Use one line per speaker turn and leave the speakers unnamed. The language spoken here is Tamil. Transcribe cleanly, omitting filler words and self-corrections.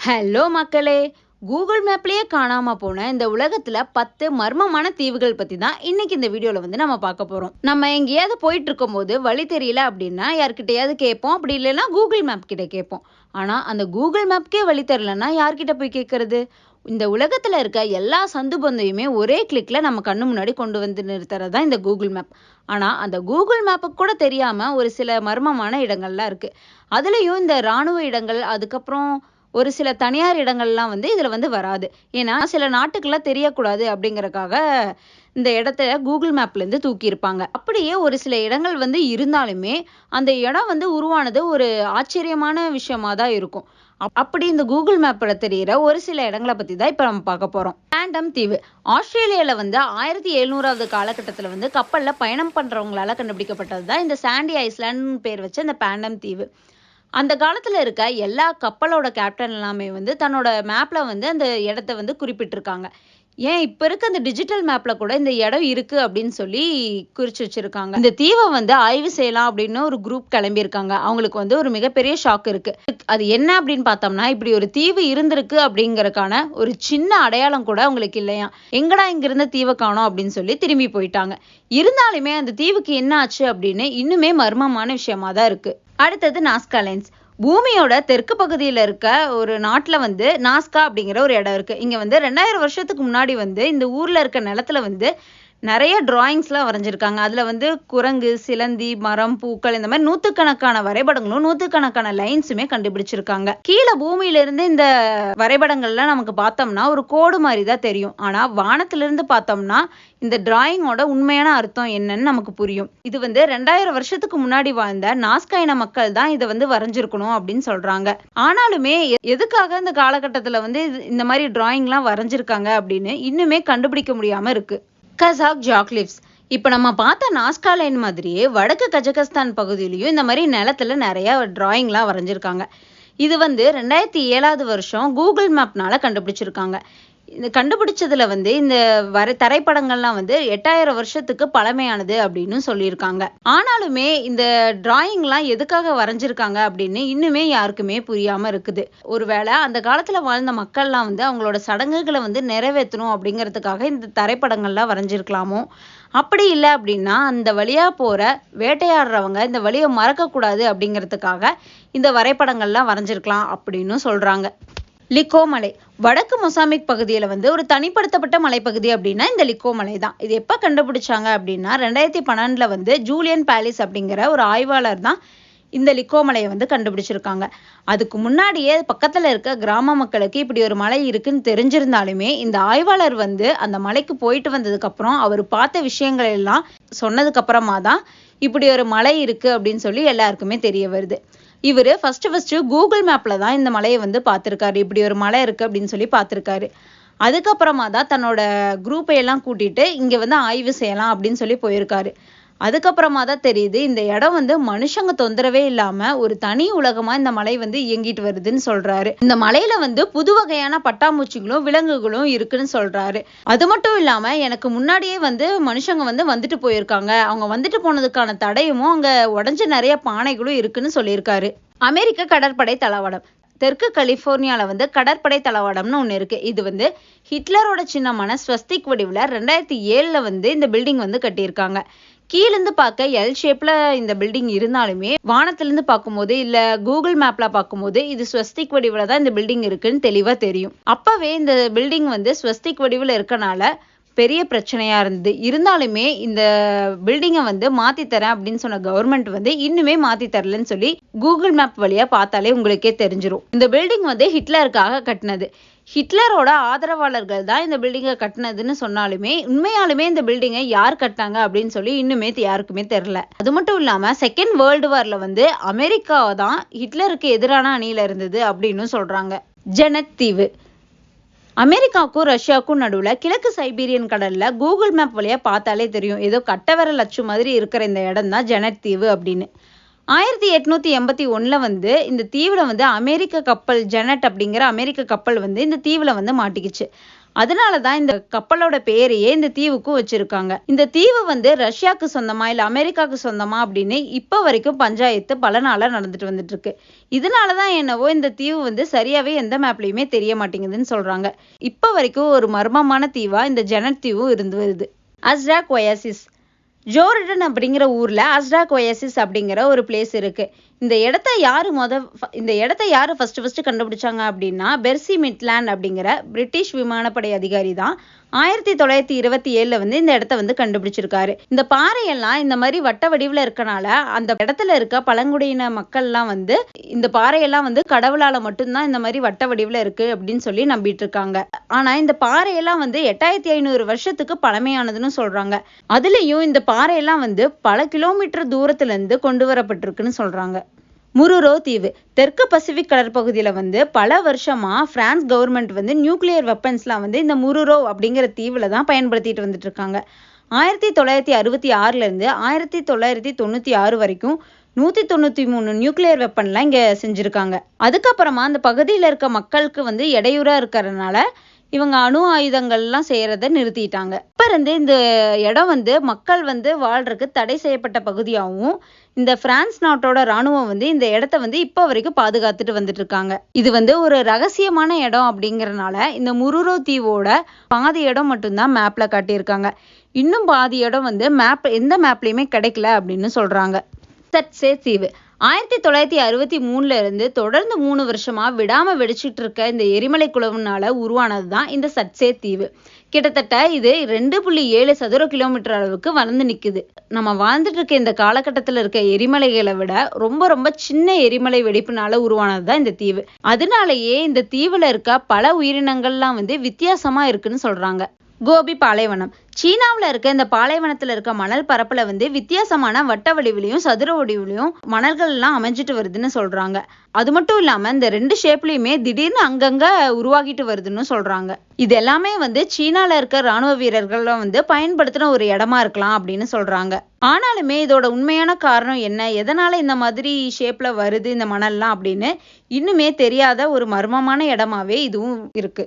ஹலோ மக்களே, கூகுள் மேப்லயே காணாம போன இந்த உலகத்துல 10 மர்மமான தீவுகள் பத்தி தான் இன்னைக்கு இந்த வீடியோல வந்து நம்ம பார்க்க போறோம். நம்ம எங்கேயாவது போயிட்டு இருக்கும்போது வழி தெரியல அப்படின்னா யார்கிட்டயாவது கேட்போம், அப்படி இல்லைன்னா கூகுள் மேப் கிட்ட கேட்போம். ஆனா அந்த கூகுள் மேப்கே வழி தெரியலன்னா யார்கிட்ட போய் கேட்கறது? இந்த உலகத்துல இருக்க எல்லா சந்து பந்தையுமே ஒரே கிளிக்ல நம்ம கண்ணு முன்னாடி கொண்டு வந்து நிறுத்துறது தான் இந்த கூகுள் மேப். ஆனா அந்த கூகுள் மேப்புக்கு கூட தெரியாம ஒரு சில மர்மமான இடங்கள்லாம் இருக்கு. அதுலயும் இந்த ராணுவ இடங்கள், அதுக்கப்புறம் ஒரு சில தனியார் இடங்கள்லாம் வந்து இதுல வந்து வராது. ஏன்னா சில நாட்டுக்கெல்லாம் தெரியக்கூடாது அப்படிங்கறக்காக இந்த இடத்த கூகுள் மேப்ல இருந்து தூக்கி இருப்பாங்க. அப்படியே ஒரு சில இடங்கள் வந்து இருந்தாலுமே அந்த இடம் வந்து உருவானது ஒரு ஆச்சரியமான விஷயமா தான் இருக்கும். அப்படி இந்த கூகுள் மேப்ல தெரியிற ஒரு சில இடங்களை பத்தி தான் இப்ப நம்ம பார்க்க போறோம். பேண்டம் தீவு ஆஸ்திரேலியால வந்து 1700வது காலகட்டத்துல வந்து கப்பல்ல பயணம் பண்றவங்களால கண்டுபிடிக்கப்பட்டது தான் இந்த சாண்டி ஐஸ்லாண்ட் பேர் வச்ச இந்த பேண்டம் தீவு. அந்த காலத்துல இருக்க எல்லா கப்பலோட கேப்டன் எல்லாமே வந்து தன்னோட மேப்ல வந்து அந்த இடத்த வந்து குறிப்பிட்டிருக்காங்க. ஏன் இப்ப இருக்க அந்த டிஜிட்டல் மேப்ல கூட இந்த இடம் இருக்கு அப்படின்னு சொல்லி குறிச்சு வச்சிருக்காங்க. இந்த தீவை வந்து ஆய்வு செய்யலாம் அப்படின்னு ஒரு குரூப் கிளம்பி இருக்காங்க. அவங்களுக்கு வந்து ஒரு மிகப்பெரிய ஷாக் இருக்கு. அது என்ன அப்படின்னு பார்த்தோம்னா, இப்படி ஒரு தீவு இருந்திருக்கு அப்படிங்கறதுக்கான ஒரு சின்ன அடையாளம் கூட அவங்களுக்கு இல்லையா. எங்கடா இங்க இருந்த தீவை காணோம் அப்படின்னு சொல்லி திரும்பி போயிட்டாங்க. இருந்தாலுமே அந்த தீவுக்கு என்ன ஆச்சு அப்படின்னு இன்னுமே மர்மமான விஷயமா தான் இருக்கு. அடுத்தது நாஸ்கா லைன்ஸ். பூமியோட தெற்கு பகுதியில இருக்க ஒரு நாட்டுல வந்து நாஸ்கா அப்படிங்கிற ஒரு இடம் இருக்கு. இங்க வந்து 2000 வருஷத்துக்கு முன்னாடி வந்து இந்த ஊர்ல இருக்க நிலத்துல வந்து நிறைய டிராயிங்ஸ்லாம் வரைஞ்சிருக்காங்க. அதுல வந்து குரங்கு, சிலந்தி, மரம், பூக்கள், இந்த மாதிரி நூத்துக்கணக்கான வரைபடங்களும் நூத்துக்கணக்கான லைன்ஸுமே கண்டுபிடிச்சிருக்காங்க. கீழே பூமியில இருந்து இந்த வரைபடங்கள்லாம் நமக்கு பார்த்தோம்னா ஒரு கோடு மாதிரி தான் தெரியும். ஆனா வானத்துல இருந்து பார்த்தோம்னா இந்த டிராயிங்கோட உண்மையான அர்த்தம் என்னன்னு நமக்கு புரியும். இது வந்து 2000 வருஷத்துக்கு முன்னாடி வாழ்ந்த நாஸ்கா இன மக்கள் தான் இதை வந்து வரைஞ்சிருக்கணும் அப்படின்னு சொல்றாங்க. ஆனாலுமே எதுக்காக இந்த காலகட்டத்துல வந்து இந்த மாதிரி டிராயிங்லாம் வரைஞ்சிருக்காங்க அப்படின்னு இன்னுமே கண்டுபிடிக்க முடியாம இருக்கு. கசாக் ஜாக்லிப்ஸ். இப்ப நம்ம பார்த்த நாஸ்கா லைன் மாதிரியே வடக்கு கஜகஸ்தான் பகுதியிலயும் இந்த மாதிரி நிலத்துல நிறைய டிராயிங்லாம் வரைஞ்சிருக்காங்க. இது வந்து 2007வது வருஷம் கூகுள் மேப்னால கண்டுபிடிச்சிருக்காங்க. இந்த கண்டுபிடிச்சதுல வந்து இந்த தரைப்படங்கள்லாம் வந்து 8000 வருஷத்துக்கு பழமையானது அப்படின்னு சொல்லியிருக்காங்க. ஆனாலுமே இந்த டிராயிங்லாம் எதுக்காக வரைஞ்சிருக்காங்க அப்படின்னு இன்னுமே யாருக்குமே புரியாம இருக்குது. ஒருவேளை அந்த காலத்துல வாழ்ந்த மக்கள்லாம் வந்து அவங்களோட சடங்குகளை வந்து நிறைவேற்றணும் அப்படிங்கிறதுக்காக இந்த தரைப்படங்கள்லாம் வரைஞ்சிருக்கலாமோ, அப்படி இல்லை அப்படின்னா அந்த வழியா போற வேட்டையாடுறவங்க இந்த வழியை மறக்க கூடாது அப்படிங்கிறதுக்காக இந்த வரைபடங்கள்லாம் வரைஞ்சிருக்கலாம் அப்படின்னு சொல்றாங்க. லிக்கோ மலை. வடக்கு மொசாம்பிக் பகுதியில வந்து ஒரு தனிப்படுத்தப்பட்ட மலைப்பகுதி அப்படின்னா இந்த லிக்கோ மலை தான். இது எப்ப கண்டுபிடிச்சாங்க அப்படின்னா 2012ல வந்து ஜூலியன் பாலிஸ் அப்படிங்கிற ஒரு ஆய்வாளர் தான் இந்த லிக்கோ மலையை வந்து கண்டுபிடிச்சிருக்காங்க. அதுக்கு முன்னாடியே பக்கத்துல இருக்க கிராம மக்களுக்கு இப்படி ஒரு மலை இருக்குன்னு தெரிஞ்சிருந்தாலுமே இந்த ஆய்வாளர் வந்து அந்த மலைக்கு போயிட்டு வந்ததுக்கு அப்புறம் அவர் பார்த்த விஷயங்கள் எல்லாம் சொன்னதுக்கு அப்புறமா தான் இப்படி ஒரு மலை இருக்கு அப்படின்னு சொல்லி எல்லாருக்குமே தெரிய வருது. இவரு ஃபர்ஸ்ட் கூகுள் மேப்ல தான் இந்த மலையை வந்து பார்த்திருக்காரு. இப்படி ஒரு மலை இருக்கு அப்படின்னு சொல்லி பார்த்திருக்காரு. அதுக்கப்புறமா தான் தன்னோட குரூப்பை எல்லாம் கூட்டிட்டு இங்க வந்து ஆய்வு செய்யலாம் அப்படின்னு சொல்லி போயிருக்காரு. அதுக்கப்புறமா தான் தெரியுது இந்த இடம் வந்து மனுஷங்க தொந்தரவே இல்லாம ஒரு தனி உலகமா இந்த மலை வந்து இயங்கிட்டு வருதுன்னு சொல்றாரு. இந்த மலையில வந்து புது வகையான பட்டாம்பூச்சிகளும் விலங்குகளும் இருக்குன்னு சொல்றாரு. அது மட்டும் இல்லாம எனக்கு முன்னாடியே வந்து மனுஷங்க வந்து வந்துட்டு போயிருக்காங்க. அவங்க வந்துட்டு போனதுக்கான தடயமும் அங்க உடைஞ்ச நிறைய பானைகளும் இருக்குன்னு சொல்லியிருக்காரு. அமெரிக்க கடற்படை தளவாடம். தெற்கு கலிபோர்னியால வந்து கடற்படை தளவாடம்னு ஒண்ணு இருக்கு. இது வந்து ஹிட்லரோட சின்னமான ஸ்வஸ்திக் வடிவுல 2007ல வந்து இந்த பில்டிங் வந்து கட்டியிருக்காங்க. கீழிருந்து பார்க்க எல் ஷேப்ல இந்த பில்டிங் இருந்தாலுமே வானத்திலிருந்து பார்க்கும்போது இல்ல கூகுள் மேப்ல பார்க்கும்போது இது ஸ்வஸ்திக் வடிவுல தான் இந்த பில்டிங் இருக்குன்னு தெளிவா தெரியும். அப்பவே இந்த பில்டிங் வந்து ஸ்வஸ்திக் வடிவுல இருக்கனால பெரிய பிரச்சனையா இருந்தது. இருந்தாலுமே இந்த பில்டிங்கை வந்து மாத்தி தரேன் அப்படின்னு சொன்ன கவர்மெண்ட் வந்து இன்னுமே மாத்தி தரலன்னு சொல்லி கூகுள் மேப் வழியா பார்த்தாலே உங்களுக்கே தெரிஞ்சிரும். இந்த பில்டிங் வந்து ஹிட்லருக்காக கட்டினது. ஹிட்லரோட ஆதரவாளர்கள் தான் இந்த பில்டிங்கை கட்டினதுன்னு சொன்னாலுமே உண்மையாலுமே இந்த பில்டிங்கை யார் கட்டினாங்க அப்படின்னு சொல்லி இன்னுமே யாருக்குமே தெரியல. அது மட்டும் இல்லாம செகண்ட் வேர்ல்டு வார்ல வந்து அமெரிக்கா தான் ஹிட்லருக்கு எதிரான அணியில இருந்தது அப்படின்னு சொல்றாங்க. ஜெனட் தீவு. அமெரிக்காவுக்கும் ரஷ்யாவுக்கும் நடுவுல கிழக்கு சைபீரியன் கடல்ல கூகுள் மேப் வழியா பார்த்தாலே தெரியும் ஏதோ கட்டவரல் அச்சு மாதிரி இருக்கிற இந்த இடம் தான் ஜெனட் தீவு அப்படின்னு. 1881ல வந்து இந்த தீவுல வந்து அமெரிக்க கப்பல் ஜெனட் அப்படிங்கிற அமெரிக்க கப்பல் வந்து இந்த தீவுல வந்து மாட்டிக்கிச்சு. அதனாலதான் இந்த கப்பலோட பேரையே இந்த தீவுக்கும் வச்சிருக்காங்க. இந்த தீவு வந்து ரஷ்யாவுக்கு சொந்தமா இல்ல அமெரிக்காவுக்கு சொந்தமா அப்படின்னு இப்ப வரைக்கும் பஞ்சாயத்து பல நாளா நடந்துட்டு வந்துட்டு இருக்கு. இதனாலதான் என்னவோ இந்த தீவு வந்து சரியாவே எந்த மேப்லயுமே தெரிய மாட்டேங்குதுன்னு சொல்றாங்க. இப்ப வரைக்கும் ஒரு மர்மமான தீவா இந்த ஜெனட் தீவும் இருந்து வருது. அஸ்டாக் ஒயாசிஸ். ஜோர்டன் அப்படிங்கிற ஊர்ல அஸ்டாக் ஒயாசிஸ் அப்படிங்கிற ஒரு பிளேஸ் இருக்கு. இந்த இடத்த யாரு ஃபர்ஸ்ட் கண்டுபிடிச்சாங்க அப்படின்னா பெர்சி மிட்லாண்ட் அப்படிங்கிற பிரிட்டிஷ் விமானப்படை அதிகாரி தான் 1927 வந்து இந்த இடத்த வந்து கண்டுபிடிச்சிருக்காரு. இந்த பாறையெல்லாம் இந்த மாதிரி வட்ட வடிவுல இருக்கனால அந்த இடத்துல இருக்க பழங்குடியின மக்கள்லாம் வந்து இந்த பாறையெல்லாம் வந்து கடவுளால மட்டும்தான் இந்த மாதிரி வட்ட வடிவுல இருக்கு அப்படின்னு சொல்லி நம்பிட்டு இருக்காங்க. ஆனா இந்த பாறையெல்லாம் வந்து 8500 வருஷத்துக்கு பழமையானதுன்னு சொல்றாங்க. அதுலயும் இந்த பாறையெல்லாம் வந்து பல கிலோமீட்டர் தூரத்துல இருந்து கொண்டு வரப்பட்டிருக்குன்னு சொல்றாங்க. முருரோ தீவு. தெற்கு பசிபிக் கடற்பகுதியில வந்து பல வருஷமா பிரான்ஸ் கவர்மெண்ட் வந்து நியூக்ளியர் வெப்பன்ஸ்லாம் வந்து இந்த முருரோ அப்படிங்கிற தீவுல தான் பயன்படுத்திட்டு வந்துட்டு இருக்காங்க. 1966 இருந்து 1996 வரைக்கும் 193 நியூக்ளியர் வெப்பன்லாம் இங்க செஞ்சிருக்காங்க. அதுக்கப்புறமா அந்த பகுதியில இருக்க மக்களுக்கு வந்து இடையூறா இருக்கிறதுனால இவங்க அணு ஆயுதங்கள்லாம் செய்யறத நிறுத்திட்டாங்க. இப்ப இருந்து இந்த இடம் வந்து மக்கள் வந்து வாழ்றதுக்கு தடை செய்யப்பட்ட பகுதியாகவும் இந்த பிரான்ஸ் நாட்டோட ராணுவம் வந்து இந்த இடத்த வந்து இப்ப வரைக்கும் பாதுகாத்துட்டு வந்துட்டு இருக்காங்க. இது வந்து ஒரு ரகசியமான இடம் அப்படிங்கறதுனால இந்த முருரோ தீவோட பாதி இடம் மட்டும்தான் மேப்ல காட்டியிருக்காங்க. இன்னும் பாதி இடம் வந்து எந்த மேப்லயுமே கிடைக்கல அப்படின்னு சொல்றாங்க. சட்சே தீவு. 1963 இருந்து தொடர்ந்து 3 வருஷமா விடாம வெடிச்சிட்டு இருக்க இந்த எரிமலை குழம்புனால உருவானதுதான் இந்த சட்சே தீவு. கிட்டத்தட்ட இது 2.7 சதுர கிலோமீட்டர் அளவுக்கு வளர்ந்து நிக்குது. நம்ம வாழ்ந்துட்டு இருக்க இந்த காலகட்டத்துல இருக்க எரிமலைகளை விட ரொம்ப ரொம்ப சின்ன எரிமலை வெடிப்புனால உருவானதுதான் இந்த தீவு. அதனாலேயே இந்த தீவுல இருக்க பல உயிரினங்கள்லாம் வந்து வித்தியாசமா இருக்குன்னு சொல்றாங்க. கோபி பாலைவனம். சீனாவுல இருக்க இந்த பாலைவனத்துல இருக்க மணல் பரப்புல வந்து வித்தியாசமான வட்ட வடிவிலையும் சதுர வடிவிலையும் மணல்கள் எல்லாம் அமைஞ்சிட்டு வருதுன்னு சொல்றாங்க. அது மட்டும் இல்லாம இந்த 2 ஷேப்லயுமே திடீர்னு அங்கங்க உருவாகிட்டு வருதுன்னு சொல்றாங்க. இது எல்லாமே வந்து சீனால இருக்க ராணுவ வீரர்கள் வந்து பயன்படுத்தின ஒரு இடமா இருக்கலாம் அப்படின்னு சொல்றாங்க. ஆனாலுமே இதோட உண்மையான காரணம் என்ன, எதனால இந்த மாதிரி ஷேப்ல வருது இந்த மணல்லாம் அப்படின்னு இன்னுமே தெரியாத ஒரு மர்மமான இடமாவே இதுவும் இருக்கு.